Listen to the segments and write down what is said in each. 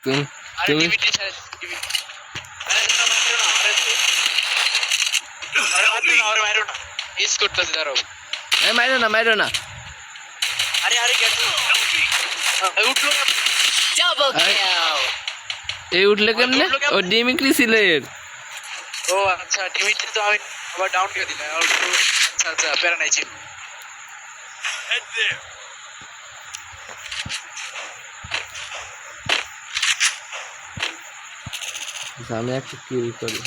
তুমি আরে তুমি টিভিটি টিভি আরে আরে মারো না মিস করতেছি দাঁড়াও মাইরো না আরে আরে গেছে উঠলো না Double Ay. kill. এই উঠলে কেমনে ও ডিমিক্রি ছিলেন ও আচ্ছা টিভিটি তো আমি আবার ডাউন করে দিলাম আর একটু আচ্ছা আচ্ছা প্যারা নাই ছিল আমি একটা কিল করি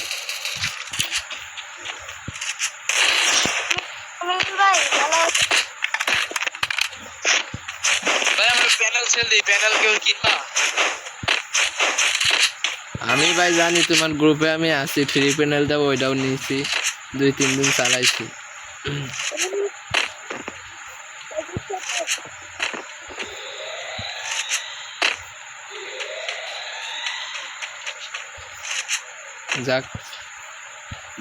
ভাই আমরা প্যানেল সেল দিই প্যানেল কেউ কিনবা আমি ভাই জানি তোমার গ্রুপে আমি আছি ফ্রি প্যানেল দাও ওইটাও নিয়েছি 2-3 দিন চালাইছি যাক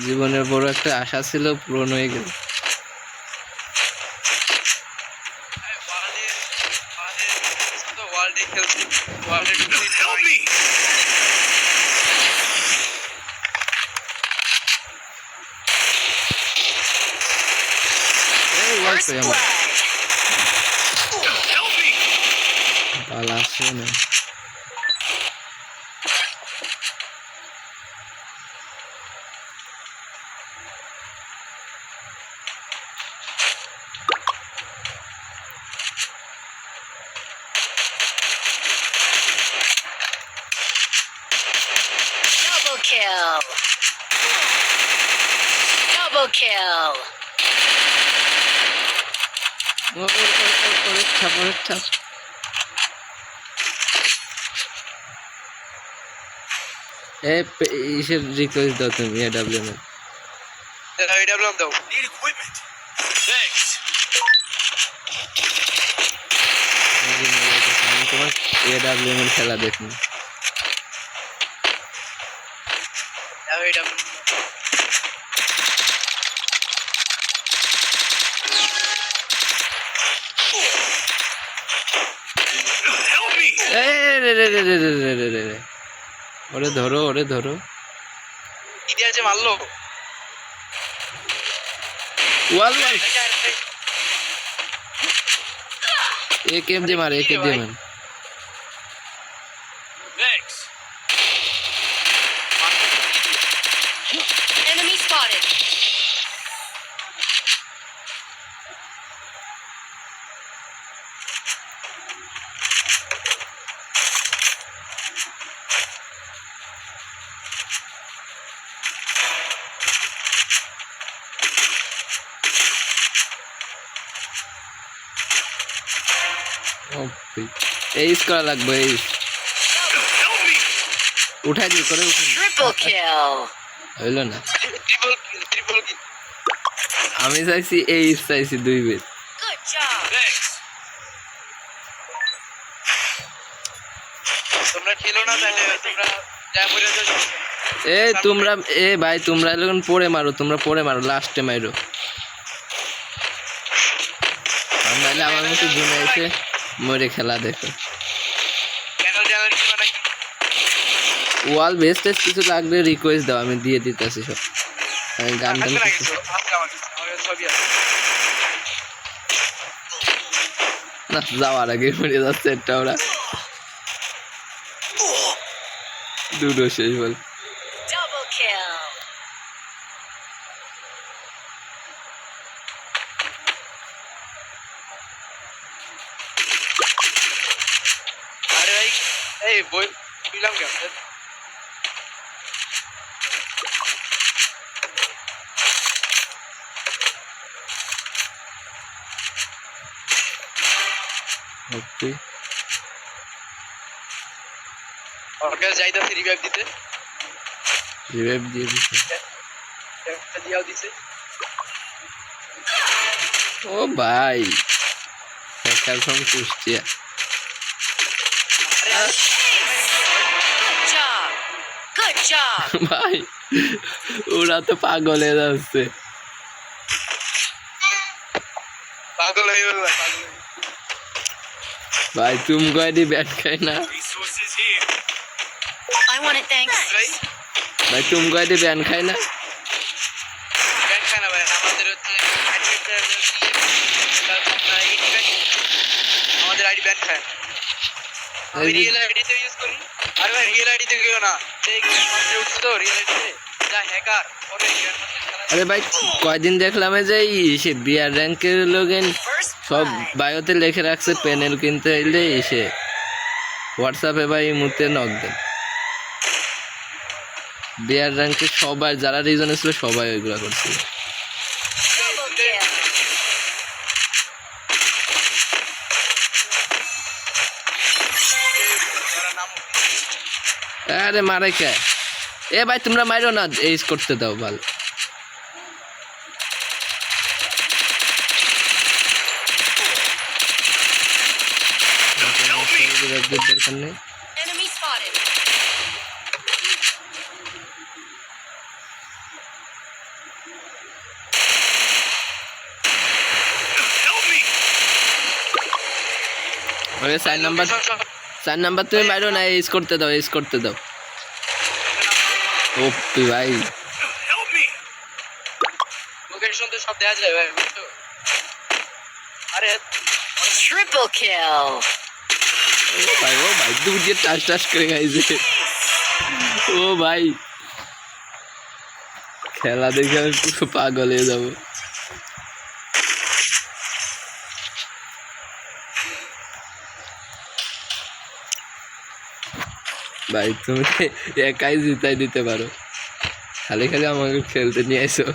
জীবনের বড় একটা আশা ছিল পূরণ হয়ে গেল ওয়ার্ল্ডে খেলছি ওয়ার্ল্ডে এই ওয়ার্ল্ড First আমার blood. পালা আছে না Double kill. Double kill. ওরে ছাপ ইসের রিকোয়েস্ট দাও তুমি এডাব্লিউ এর ডাবলাম দাও Need equipment. Thanks. আমি তোমার এডাব্লিউ এর খেলা দেখি Help me. রে ওরে ধরো কি দিয়েছে মারলো ওয়াল এক এম যে মারে Thanks. Enemy spotted. এইস করা লাগবে এইস Help me. উঠাই দি করে Triple kill. হইলো না ট্রিপল কিল আমি চাইছি এইস চাইছি 2 বের Good job. Thanks. তোমরা খেলো না তাহলে তোমরা যা বলে যাও তোমরা ভাই তোমরা এখন পরে মারো লাস্টে মারো নাহলে আমার মতো জুনে এসে মরে খেলা দেখো চ্যানেল চ্যানেল কি মানে ওয়াল বেস্টেজ কিছু লাগলে রিকোয়েস্ট দাও আমি দিয়ে দিতেছি সব আমি গান হাতে টান লাগিয়েছো হাতে আমার সবই আছে না যাওয়ার আগে মরে যাচ্ছে একটা ওরা দুটো শেষ বল Double kill. আরে ভাই এই বই দিলাম কেন ওকে ওর কাছে যাইতাছি রিভাইভ দিতে রিভাইভ দিয়ে দিচ্ছি একটা দিয়াও দিছে ও ভাই একটা phone Kushtia Good job. Good job. ভাই ওরা তো পাগল হয়ে যাচ্ছে পাগল হয়ে গেল পাগল ভাই তুমি কয়দি ব্যাট খাই না Resources here. I want it, thanks. ভাই ভাই তুমি কয়টি ব্যান খাই না? ব্যান্ড খায় না ভাই, আমাদের হচ্ছে আমাদের আইডি ব্যান্ড খায়। আমি এই যে- রিয়েল আইডিতে ইউজ করি। আরে ভাই রিয়েল আইডিতে কেউ না, সেই গ্র্যান্ড উঠছে তো রিয়েল আইডিতে যা হ্যাকার ওরে গ্র্যান্ড আরে ভাই কয়দিন দেখলাম এই যে সে বিয়ার র্যাঙ্কের লোকেন First সব blood. বায়োতে লিখে রাখছে প্যানেল কিনতে এলে এসে হোয়াটসঅ্যাপে ভাই এই মুহূর্তে নক দেন। বিয়ার র্যাঙ্কে সবাই যারা রিজনে ছিল সবাই ওইগুলো করছিল। Double kill. আরে মারে কে? এ ভাই তোমরা মারো না, এইস করতে দাও ভালো। দরকার নেই। Enemy spotted. Help me! ওকে 4 নাম্বার তুমি মারো না, এইস করতে দাও, এইস করতে দাও। ওপি ভাই Help me! লোকেশন তো সব দেয়া যায় ভাই, বুঝছো? আরে Triple kill. ও ভাই দূর দিয়ে টাস টাস করে খাইছে। ও ভাই খেলা দেখে আমি পুরো পাগল হয়ে যাবো। ভাই তুমি একাই জিতাই দিতে পারো, খালি খালি আমাকে খেলতে নিয়ে এসো।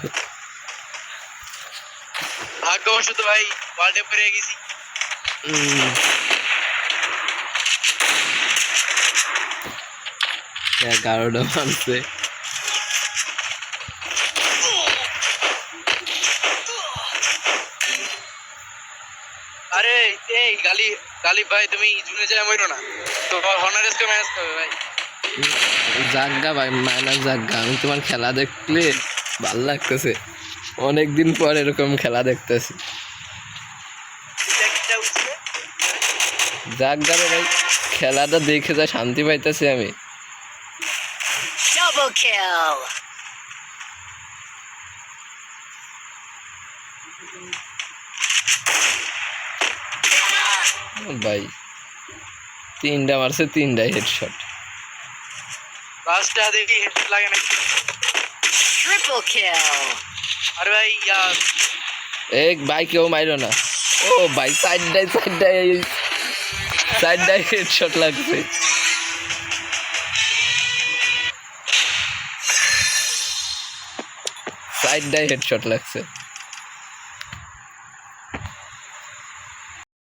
ভাগ্যবশত ভাই ওয়ার্ল্ড কাপ পেরে গেছি। উম, 11টা মারছে। আরে এই গালিব ভাই তুমি জুনে যায় মরো না, তো হনারেসকে ম্যাচ করবে ভাই। জাগা ভাই মাইনাস জাগা, আমি তোমার খেলা দেখলে ভাল লাগতেছে, অনেকদিন পর এরকম খেলা দেখতেছি। কিটা উঠছে জাগা রে ভাই, খেলাটা দেখে যা শান্তি পাইতেছি আমি। Double kill. ভাই 3টা মারছে, 3টাই হেডশট। লাস্টটা দেখি হেড লাগে না। Triple kill. আরে ভাই এক ভাই কেউ মাইরো না। ও ভাই সাইডটাই হেডশট লাগছে। সাইডটাই হেডশট লাগছে।